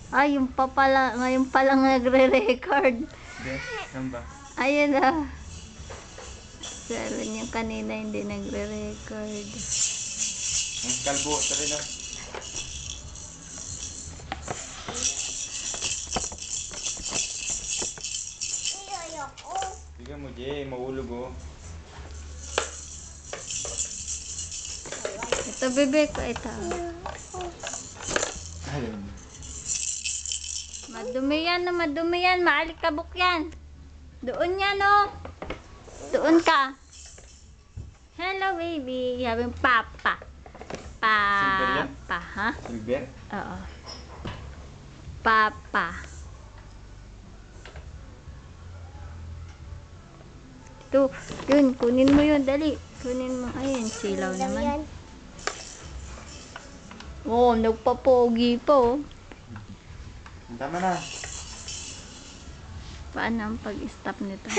Ay, yung pa pala, ngayon pa lang nagre-record. Yes, yan ba? Ayun ah. Sabi niya kanina hindi nagre-record. Ang kalbo, tari na. Bigyan mo, Jay. Mahulog, oh. Ito, bebe ko. Ito. Ayun. Madumi yan, no? Madumi yan. Maalikabok yan. Doon yan, no? Doon ka. Hello, baby. Sabi mo, papa. Silver yan? Papa, ha? Silver? Oo. Papa. Ito, yun. Kunin mo yun. Dali. Kunin mo. Ayun, silaw naman. Oh, nagpapogi po. Tama na. Paano ang pag-stop nito?